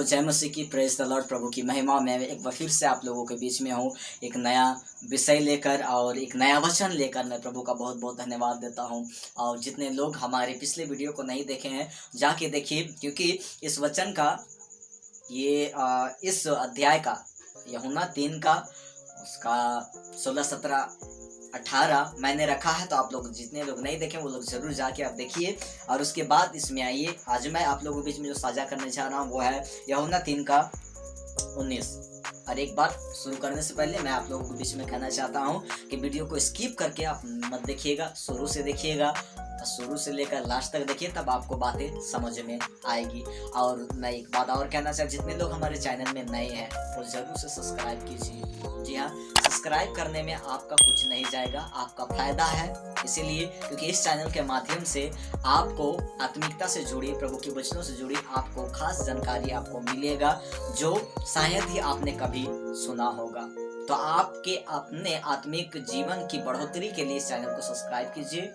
सबको जय मसीह की, प्रेज द लॉर्ड। प्रभु की महिमा में एक बार फिर से आप लोगों के बीच में हूँ, एक नया विषय लेकर और एक नया वचन लेकर। मैं प्रभु का बहुत बहुत धन्यवाद देता हूँ। और जितने लोग हमारे पिछले वीडियो को नहीं देखे हैं जाके देखिए, क्योंकि इस वचन का इस अध्याय का यूहन्ना 3 का उसका 16, 17, 18 मैंने रखा है। तो आप लोग जितने लोग नहीं देखें वो लोग जरूर जाके आप देखिए और उसके बाद इसमें आइए। आज मैं आप लोगों के बीच में जो साझा करने जा रहा हूँ वो है यूहन्ना 3 का 19। और एक बात शुरू करने से पहले मैं आप लोगों के बीच में कहना चाहता हूँ कि वीडियो को स्किप करके आप मत देखिएगा, शुरू से देखिएगा। शुरू से लेकर लास्ट तक देखिए, तब आपको बातें समझ में आएगी। और मैं एक बात और कहना चाहता हूँ, जितने लोग हमारे चैनल में नए हैं वो जरूर से सब्सक्राइब कीजिए। जी हाँ, सब्सक्राइब करने में आपका कुछ नहीं जाएगा, आपका फायदा है। इसीलिए क्योंकि इस चैनल के माध्यम से आपको आत्मिकता से जुड़ी, प्रभु के वचनों से जुड़ी आपको खास जानकारी आपको मिलेगा जो शायद ही आपने कभी सुना होगा। तो आपके अपने आत्मिक जीवन की बढ़ोतरी के लिए इस चैनल को सब्सक्राइब कीजिए।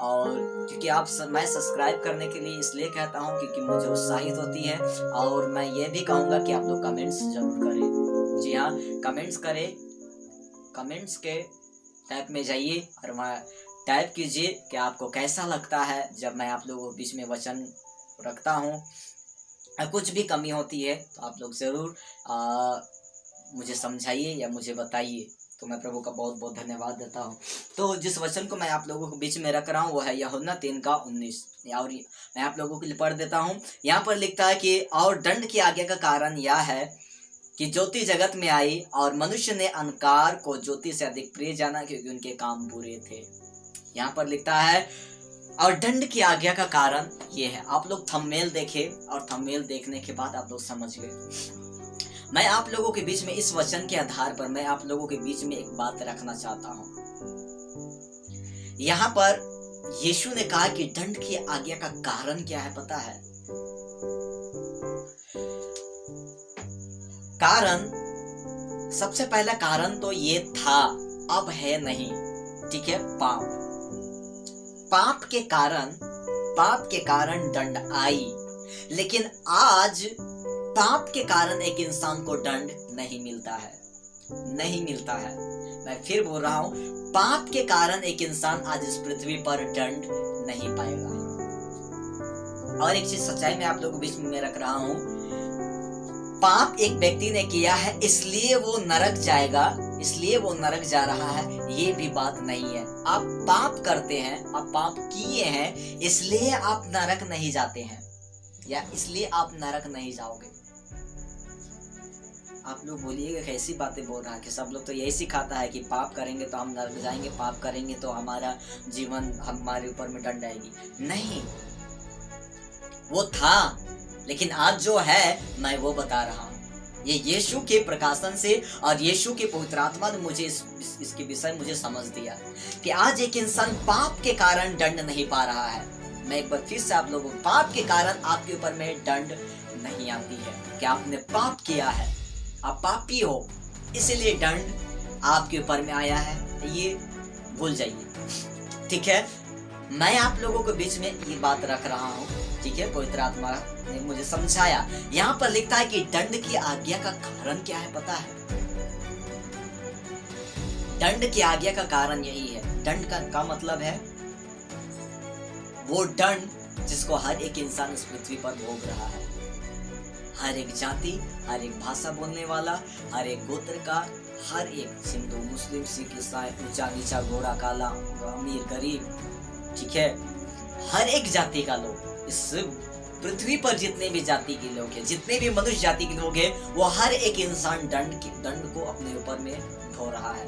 और क्योंकि मैं सब्सक्राइब करने के लिए इसलिए कहता हूँ क्योंकि मुझे उत्साहित होती है। और मैं ये भी कहूँगा कि आप लोग कमेंट्स जरूर करें। जी हाँ, कमेंट्स करें, कमेंट्स के टैब में जाइए और वहाँ टाइप कीजिए कि आपको कैसा लगता है जब मैं आप लोगों के बीच में वचन रखता हूँ। कुछ भी कमी होती है तो आप लोग ज़रूर मुझे समझाइए या मुझे बताइए। तो मैं प्रभु का बहुत बहुत धन्यवाद देता हूँ। तो जिस वचन को मैं आप लोगों के बीच में रख रहा हूँ वो है यूहन्ना 3 का 19। और मैं आप लोगों के लिए पढ़ देता हूँ। यहाँ पर लिखता है कि और दंड की आज्ञा का कारण यह है कि ज्योति जगत में आई और मनुष्य ने अंधकार को ज्योति से अधिक प्रिय जाना क्योंकि उनके काम बुरे थे। यहाँ पर लिखता है और दंड की आज्ञा का कारण ये है। आप लोग थंबनेल देखे और थंबनेल देखने के बाद आप लोग समझ गए। मैं आप लोगों के बीच में इस वचन के आधार पर मैं आप लोगों के बीच में एक बात रखना चाहता हूँ। यहाँ पर यीशु ने कहा कि दंड की आज्ञा का कारण क्या है पता है? कारण, सबसे पहला कारण तो ये था, अब है नहीं, ठीक है? पाप के कारण दंड आई, लेकिन आज पाप के कारण एक इंसान को दंड नहीं मिलता है। मैं फिर बोल रहा हूं, पाप के कारण एक इंसान आज इस पृथ्वी पर दंड नहीं पाएगा। और एक चीज सच्चाई में आप लोगों के बीच में रख रहा हूं, पाप एक व्यक्ति ने किया है इसलिए वो नरक जाएगा, इसलिए वो नरक जा रहा है, ये भी बात नहीं है। आप पाप करते हैं, आप पाप किए हैं इसलिए आप नरक नहीं जाते हैं या इसलिए आप नरक नहीं जाओगे। आप लोग बोलिएगा कैसी बातें बोल रहा है कि सब लोग तो यही सिखाता है कि पाप करेंगे तो हम नरक जाएंगे, पाप करेंगे तो हमारा जीवन, हमारे ऊपर में दंड आएगी। नहीं, वो था, लेकिन आज जो है मैं वो बता रहा हूँ। ये यीशु के प्रकाशन से और यीशु के पवित्र आत्मा ने मुझे इसके विषय मुझे समझ दिया कि आज एक इंसान पाप के कारण दंड नहीं पा रहा है। मैं एक बार फिर से आप लोगों, पाप के कारण आपके ऊपर में दंड नहीं आती है कि आपने पाप किया है, आप पापी हो, इसलिए दंड आपके ऊपर में आया है, ये भूल जाइए। ठीक है, मैं आप लोगों के बीच में ये बात रख रहा हूँ, ठीक है? पवित्र आत्मा ने मुझे समझाया। यहाँ पर लिखता है कि दंड की आज्ञा का कारण क्या है पता है? दंड की आज्ञा का कारण यही है। दंड का मतलब है वो दंड जिसको हर एक इंसान इस पृथ्वी पर भोग रहा है। हर एक जाति, हर एक भाषा बोलने वाला, हर एक गोत्र का, हर एक हिंदू, मुस्लिम, सिख, ईसाई, ऊंचा नीचा, गोरा काला, अमीर गरीब, ठीक है? हर एक जाति का लोग, इस पृथ्वी पर जितने भी जाति के लोग हैं, जितने भी मनुष्य जाति के लोग हैं, वो हर एक इंसान दंड को अपने ऊपर में ढो रहा है।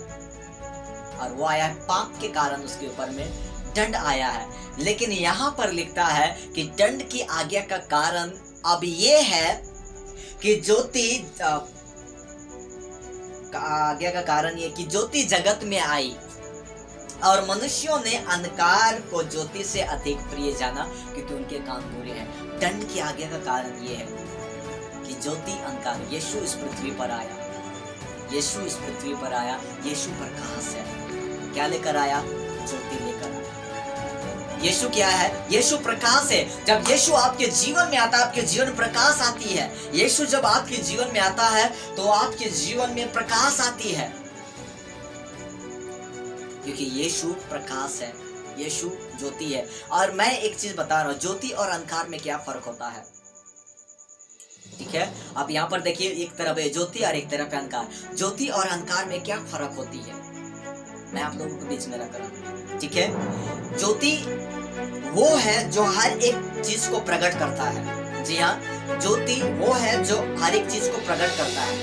और वो आया है पाप के कारण, उसके ऊपर में दंड आया है। लेकिन यहाँ पर लिखता है कि दंड की आज्ञा का कारण अब ये है कि ज्योति आज्ञा का कारण ये कि ज्योति जगत में आई और मनुष्यों ने अंधकार को ज्योति से अधिक प्रिय जाना क्योंकि उनके काम बुरे हैं। दंड की आज्ञा का कारण ये है कि ज्योति अंधकार, यीशु इस पृथ्वी पर आया, यीशु इस पृथ्वी पर आया। यीशु प्रकाश है, क्या लेकर आया? ज्योति लेकर आया। यीशु क्या है? यीशु प्रकाश है। जब यीशु आपके जीवन में आता है, आपके जीवन में प्रकाश आती है। यीशु जब आपके जीवन में आता है तो आपके जीवन में प्रकाश आती है, क्योंकि यीशु प्रकाश है, यीशु ज्योति है। और मैं एक चीज बता रहा हूं, ज्योति और अंधकार में क्या फर्क होता है, ठीक है? आप यहाँ पर देखिए, एक तरफ है ज्योति और एक तरफ है अंधकार। ज्योति और अंधकार में क्या फर्क होती है, मैं आप लोगों के बीच में रख रहा हूं, ठीक है? ज्योति वो है जो हर एक चीज को प्रकट करता है। जी हाँ, ज्योति वो है जो हर एक चीज को प्रकट करता है,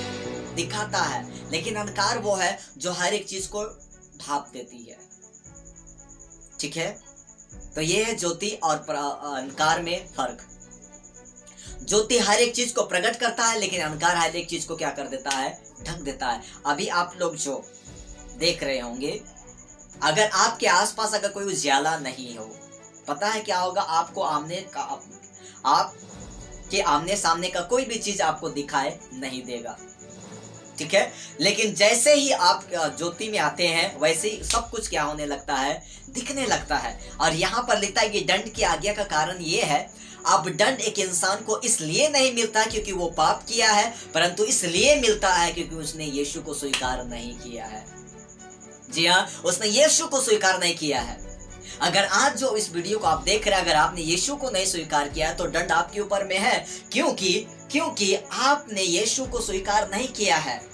दिखाता है। लेकिन अंधकार वो है जो हर एक चीज को ढांप देती है, ठीक है? तो ये है ज्योति और अंधकार में फर्क। ज्योति हर एक चीज को प्रकट करता है, लेकिन अंधकार हर एक चीज को क्या कर देता है? ढक देता है। अभी आप लोग जो देख रहे होंगे, अगर आपके आसपास अगर कोई उजाला नहीं हो, पता है क्या होगा? आपको आपके आमने सामने का कोई भी चीज आपको दिखाई नहीं देगा, ठीक है? लेकिन जैसे ही आप ज्योति में आते हैं, वैसे ही सब कुछ क्या होने लगता है? दिखने लगता है। और यहाँ पर लिखता है कि दंड की आज्ञा का कारण ये है, अब दंड एक इंसान को इसलिए नहीं मिलता क्योंकि वो पाप किया है, परंतु इसलिए मिलता है क्योंकि उसने यीशु को स्वीकार नहीं किया है। जी हाँ, उसने यीशु को स्वीकार नहीं किया है। अगर आज जो इस वीडियो को आप देख रहे हैं, अगर आपने यीशु को नहीं स्वीकार किया तो दंड आपके ऊपर में है, क्योंकि आपने यीशु को स्वीकार नहीं किया है।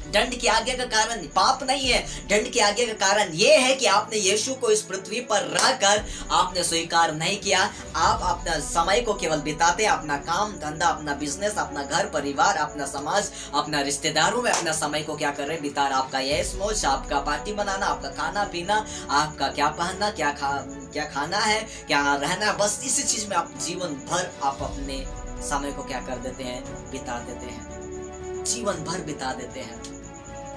दंड की आज्ञा का कारण पाप नहीं है, दंड की आज्ञा का कारण यह है कि आपने यीशु को इस पृथ्वी पर रहकर आपने स्वीकार नहीं किया। आप अपना समय को केवल बिताते, अपना काम धंधा, अपना बिजनेस, अपना घर परिवार, अपना समाज, अपना रिश्तेदारों में अपना समय को क्या कर रहे हैं? बिता रहे। आपका यश मौज, आपका पार्टी बनाना, आपका खाना पीना, आपका क्या पहनना, क्या खाना है, क्या रहना, बस इसी चीज में आप जीवन भर आप अपने समय को क्या कर देते हैं? बिता देते हैं, जीवन भर बिता देते हैं।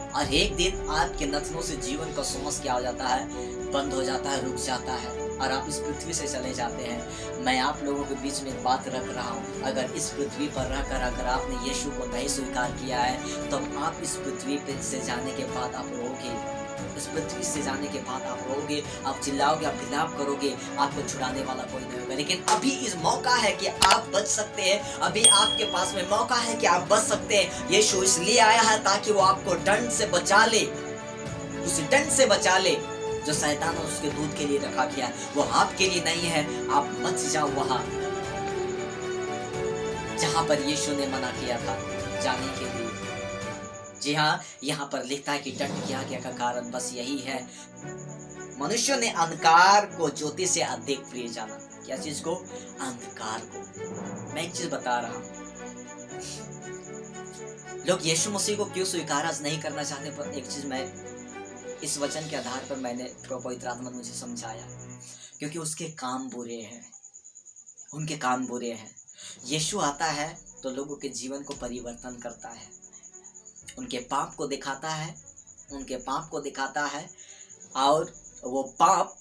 और एक दिन आपके नथनों से जीवन का सांस क्या हो जाता है? बंद हो जाता है, रुक जाता है, और आप इस पृथ्वी से चले जाते हैं। मैं आप लोगों के बीच में एक बात रख रहा हूँ, अगर इस पृथ्वी पर रहकर अगर आपने यीशु को नहीं स्वीकार किया है, तो आप इस पृथ्वी पे से जाने के बाद आप रोगे, इस पृथ्वी से जाने के बाद आप रोगे, आप चिल्लाओगे, आप विलाप करोगे, आपको छुड़ाने वाला कोई नहीं होगा। लेकिन अभी इस मौका है कि आप बच सकते हैं, अभी आपके पास में मौका है कि आप बच सकते हैं। यीशु इसलिए आया है ताकि वो आपको दंड से बचा ले, उस दंड से बचा ले जो शैतान और उसके दूत के लिए रखा गया है। वो आपके लिए नहीं है। आप बच जाओ वहां जहां पर यीशु ने मना किया था जाने के लिए। जी हाँ, यहाँ पर लिखता है कि दंड की आज्ञा का कारण बस यही है, मनुष्य ने अंधकार को ज्योति से अधिक प्रिय जाना। क्या चीज को? अंधकार को। मैं एक चीज बता रहा हूं, लोग यीशु मसीह को क्यों स्वीकार नहीं करना चाहते, पर एक चीज मैं इस वचन के आधार पर मैंने पवित्र आत्मा ने मुझे समझाया, क्योंकि उसके काम बुरे हैं, उनके काम बुरे हैं। यीशु आता है तो लोगों के जीवन को परिवर्तन करता है, उनके पाप को दिखाता है, उनके पाप को दिखाता है, और वो पाप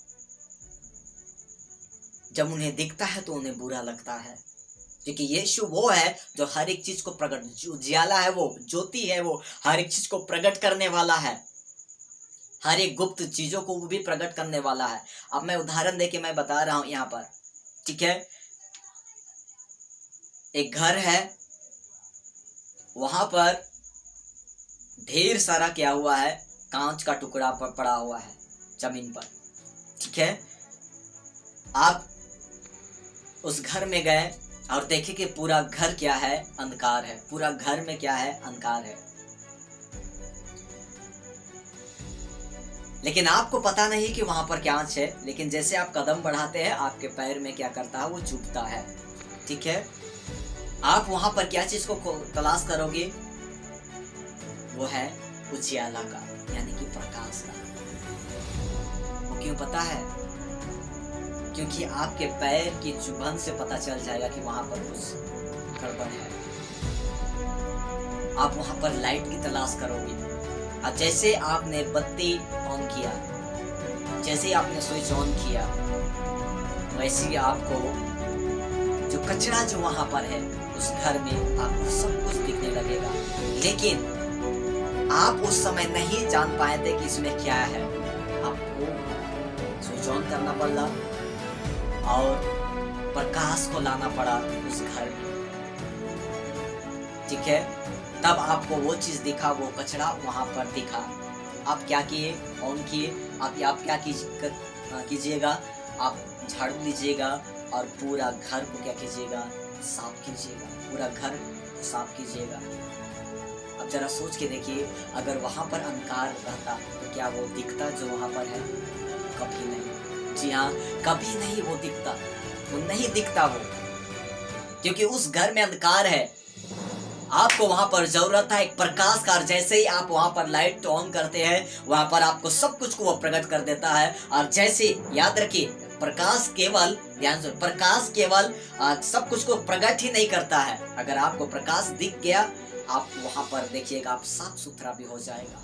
जब उन्हें दिखता है तो उन्हें बुरा लगता है, क्योंकि यीशु वो है जो हर एक चीज को प्रकट, उजियाला है, वो ज्योति है, वो हर एक चीज को प्रकट करने वाला है, हर एक गुप्त चीजों को वो भी प्रकट करने वाला है। अब मैं उदाहरण देके मैं बता रहा हूं यहाँ पर, ठीक है? एक घर है, वहां पर ढेर सारा क्या हुआ है? कांच का टुकड़ा पड़ा हुआ है जमीन पर, ठीक है? आप उस घर में गए और देखे कि पूरा घर क्या है? अंधकार है। पूरा घर में क्या है? अंधकार है। लेकिन आपको पता नहीं कि वहां पर कांच है, लेकिन जैसे आप कदम बढ़ाते हैं आपके पैर में क्या करता है? वो चुभता है, ठीक है? आप वहां पर क्या चीज को तलाश करोगे? वो है उजियाला का, यानी कि प्रकाश का। वो क्यों पता है? क्योंकि आपके पैर की चुभन से पता चल जाएगा कि वहां पर कुछ गड़बड़ है। आप वहां पर लाइट की तलाश करोगे, और जैसे आपने बत्ती ऑन किया, जैसे आपने स्विच ऑन किया, वैसे ही आपको जो कचरा जो वहां पर है उस घर में आपको सब कुछ दिखने लगेगा। लेकिन आप उस समय नहीं जान पाए थे कि इसमें क्या है। आपको स्विच ऑन करना पड़ा, और प्रकाश को लाना पड़ा उस घर में। ठीक है, तब आपको वो चीज दिखा, वो कचरा वहां पर दिखा। आप क्या किए? ऑन किए। आप क्या कीजिएगा? आप झाड़ू लीजिएगा और पूरा घर को क्या कीजिएगा? साफ कीजिएगा। पूरा घर साफ कीजिएगा। अब जरा सोच के देखिए, अगर वहां पर अंधकार रहता तो क्या वो दिखता जो वहां पर है? कभी नहीं। जी हाँ, कभी नहीं वो दिखता। वो नहीं दिखता वो, क्योंकि उस घर में अंधकार है। आपको वहां पर जरूरत है एक प्रकाश का। जैसे ही आप वहां पर लाइट ऑन करते हैं, वहां पर आपको सब कुछ को वो प्रकट कर देता है। और जैसे याद रखिए, प्रकाश केवल, ध्यान से, प्रकाश केवल सब कुछ को प्रकट ही नहीं करता है। अगर आपको प्रकाश दिख गया, आप वहां पर देखिएगा, आप साफ सुथरा भी हो जाएगा।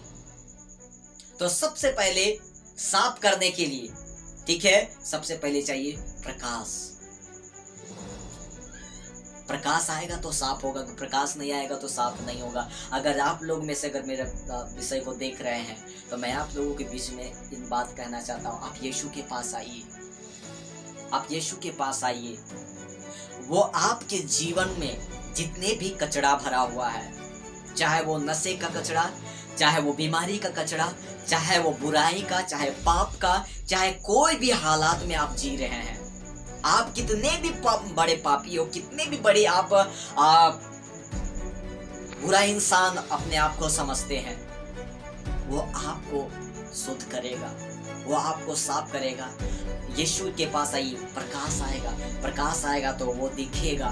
तो सबसे पहले साफ करने के लिए, ठीक है, सबसे पहले चाहिए प्रकाश। प्रकाश आएगा तो साफ होगा, प्रकाश नहीं आएगा तो साफ नहीं होगा। अगर आप लोग में से अगर मेरे विषय को देख रहे हैं, तो मैं आप लोगों के बीच में इन बात कहना चाहता हूँ, आप यीशु के पास आइए। आप यीशु के पास आइए। वो आपके जीवन में जितने भी कचरा भरा हुआ है, चाहे वो नशे का कचरा, चाहे वो बीमारी का कचरा, चाहे वो बुराई का, चाहे पाप का, चाहे कोई भी हालात में आप जी रहे हैं, आप कितने भी बड़े पापी हो, कितने भी बड़े आप बुरा इंसान अपने आप को समझते हैं, वो आपको शुद्ध करेगा, वो आपको साफ करेगा। यीशु के पास आइए, प्रकाश आएगा। प्रकाश आएगा तो वो दिखेगा,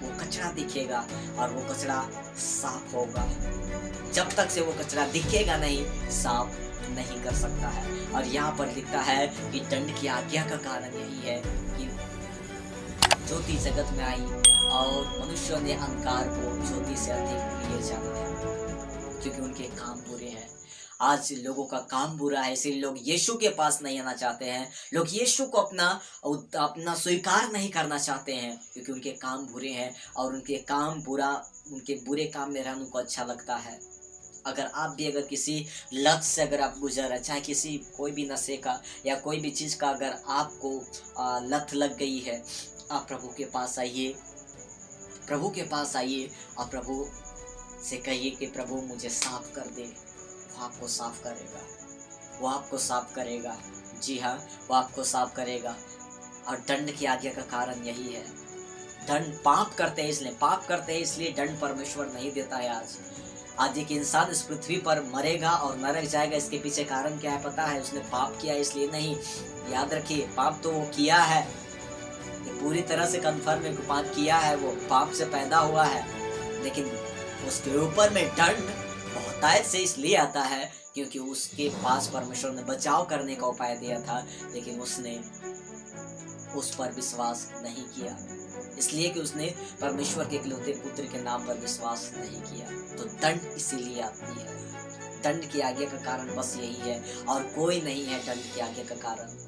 वो कचरा दिखेगा और वो कचरा साफ होगा। जब तक से वो कचरा दिखेगा नहीं, साफ नहीं कर सकता है। और यहाँ पर लिखता है कि दंड की आज्ञा का कारण यही है कि ज्योति जगत में आई और मनुष्यों ने अंधकार को ज्योति से अधिक प्रिय जाना है, क्योंकि उनके काम बुरे हैं। आज लोगों का काम बुरा है, इसलिए लोग यीशु के पास नहीं आना चाहते हैं। लोग यीशु को अपना स्वीकार नहीं करना चाहते हैं, क्योंकि उनके काम बुरे हैं और उनके बुरे काम में रहना उनको अच्छा लगता है। अगर आप भी अगर किसी लत से अगर आप गुजर रहे, चाहे किसी कोई भी नशे का या कोई भी चीज़ का अगर आपको लत लग गई है, आप प्रभु के पास आइए। प्रभु के पास आइए और प्रभु से कहिए कि प्रभु मुझे साफ कर दे। वो आपको साफ करेगा, वो आपको साफ करेगा। जी हाँ, वो आपको साफ करेगा। और दंड की आज्ञा का कारण यही है। दंड पाप करते हैं इसलिए दंड परमेश्वर नहीं देता है। आज एक इंसान इस पृथ्वी पर मरेगा और नरक जाएगा, इसके पीछे कारण क्या है पता है? उसने पाप किया इसलिए नहीं। याद रखिए, पाप तो वो किया है, पूरी तरह से कन्फर्म है कि पाप किया है, वो पाप से पैदा हुआ है, लेकिन उसके ऊपर में दंड बहुतायत से इसलिए आता है क्योंकि उसके पास परमेश्वर ने बचाव करने का उपाय दिया था, लेकिन उसने उस पर विश्वास नहीं किया, इसलिए कि उसने परमेश्वर के इकलौते पुत्र के नाम पर विश्वास नहीं किया। तो दंड इसीलिए आती है। दंड की आज्ञा का कारण बस यही है और कोई नहीं है। दंड की आज्ञा का कारण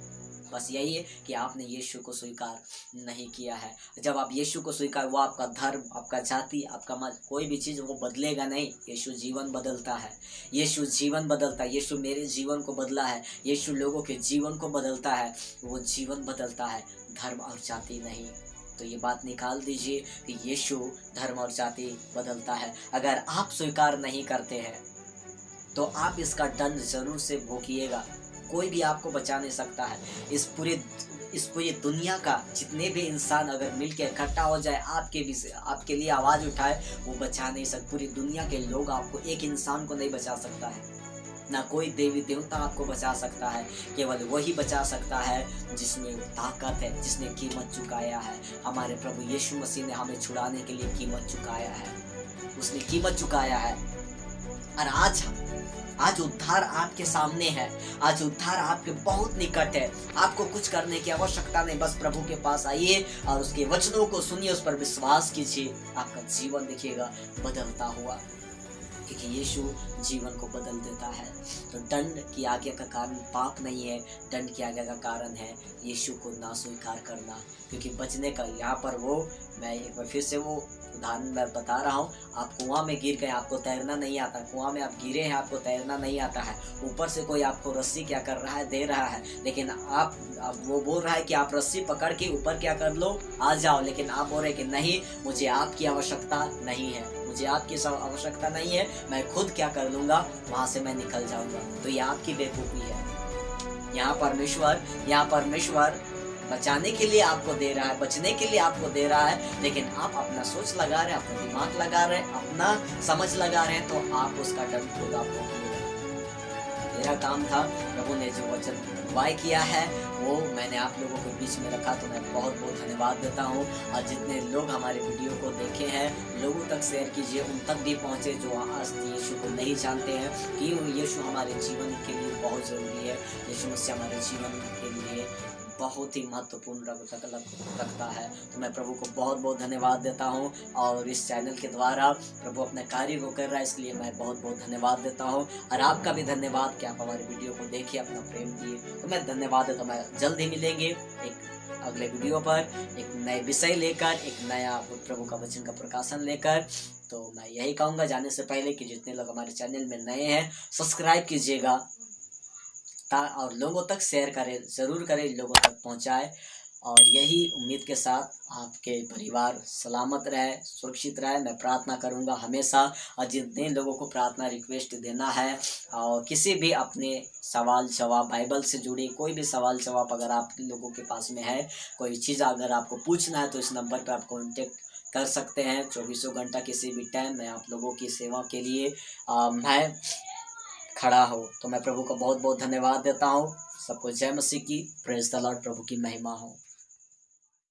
बस यही है कि आपने यीशु को स्वीकार नहीं किया है। जब आप यीशु को स्वीकार, वो आपका धर्म, आपका जाति, आपका मत, कोई भी चीज़ वो बदलेगा नहीं। यीशु जीवन बदलता है, यीशु जीवन बदलता है। यीशु मेरे जीवन को बदला है, यीशु लोगों के जीवन को बदलता है, वो जीवन बदलता है, धर्म और जाति नहीं। तो ये बात निकाल दीजिए कि यीशु धर्म और जाति बदलता है। अगर आप स्वीकार नहीं करते हैं तो आप इसका दंड जरूर से भोगिएगा। कोई भी आपको बचा नहीं सकता है। इस पूरी दुनिया का जितने भी इंसान अगर मिलकर इकट्ठा हो जाए, आपके लिए आवाज़ उठाए, वो बचा नहीं सकते। पूरी दुनिया के लोग आपको, एक इंसान को नहीं बचा सकता है। ना कोई देवी देवता आपको बचा सकता है, केवल वही बचा सकता है जिसमें ताकत है, जिसने कीमत चुकाया है। हमारे प्रभु यीशु मसीह ने हमें छुड़ाने के लिए कीमत चुकाया है, उसने कीमत चुकाया है। और आज उद्धार आपके सामने है, आज उद्धार आपके बहुत निकट है। आपको कुछ करने की आवश्यकता नहीं, बस प्रभु के पास आइए और उसके वचनों को सुनिए, उस पर विश्वास कीजिए, आपका जीवन देखिएगा बदलता हुआ, क्योंकि यीशु जीवन को बदल देता है। तो दंड की आज्ञा का कारण पाप नहीं है, दंड की आज्ञा का कारण है यीशु को ना स्वीकार करना। क्योंकि बचने का यहाँ पर मैं एक बार फिर से वो उदाहरण मैं बता रहा हूँ। आप कुआं में गिर गए, आपको तैरना नहीं आता, कुआं में आप गिरे हैं, आपको तैरना नहीं आता है, ऊपर से कोई आपको रस्सी क्या कर रहा है, दे रहा है, लेकिन आप वो बोल रहा है कि आप रस्सी पकड़ के ऊपर क्या कर लो, आ जाओ, लेकिन आप बोल रहे कि नहीं, मुझे आपकी आवश्यकता नहीं है, मुझे आपकी आवश्यकता नहीं है, मैं खुद क्या कर लूँगा, वहाँ से मैं निकल जाऊँगा। तो ये आपकी बेवकूफ़ी है। यहाँ परमेश्वर बचाने के लिए आपको दे रहा है, बचने के लिए आपको दे रहा है, लेकिन आप अपना सोच लगा रहे हैं, अपना दिमाग लगा रहे हैं, अपना समझ लगा रहे हैं, तो आप उसका दंड खुद आपको मिलेगा। मेरा काम था, प्रभु ने जो वचन वाय किया है वो मैंने आप लोगों के बीच में रखा, तो मैं बहुत बहुत धन्यवाद देता हूँ। और जितने लोग हमारे वीडियो को देखे हैं, लोगों तक शेयर कीजिए, उन तक भी पहुँचे जो आज यीशु को नहीं जानते हैं कि यीशु हमारे जीवन के लिए बहुत ज़रूरी है। यीशु मसीह हमारे जीवन के लिए बहुत ही महत्वपूर्ण रखता है। तो मैं प्रभु को बहुत बहुत धन्यवाद देता हूँ, और इस चैनल के द्वारा प्रभु अपने कार्य को कर रहा है, इसलिए मैं बहुत बहुत धन्यवाद देता हूँ। और आपका भी धन्यवाद कि आप हमारी वीडियो को देखिए, अपना प्रेम दिए, तो मैं धन्यवाद देता हूँ। मैं जल्द ही मिलेंगे एक अगले वीडियो पर, एक नए विषय लेकर, एक नया प्रभु का वचन का प्रकाशन लेकर। तो मैं यही कहूँगा जाने से पहले कि जितने लोग हमारे चैनल में नए हैं, सब्सक्राइब कीजिएगा और लोगों तक शेयर करें, ज़रूर करें, लोगों तक पहुंचाएं। और यही उम्मीद के साथ आपके परिवार सलामत रहे, सुरक्षित रहे, मैं प्रार्थना करूंगा हमेशा। और जितने लोगों को प्रार्थना रिक्वेस्ट देना है, और किसी भी अपने सवाल जवाब बाइबल से जुड़ी कोई भी सवाल जवाब अगर आप लोगों के पास में है, कोई चीज़ अगर आपको पूछना है, तो इस नंबर पर आप कॉन्टेक्ट कर सकते हैं। 24 घंटा किसी भी टाइम मैं आप लोगों की सेवा के लिए मैं खड़ा हो। तो मैं प्रभु को बहुत बहुत धन्यवाद देता हूँ। सबको जय मसीह की, प्रेज द लॉर्ड, प्रभु की महिमा हो।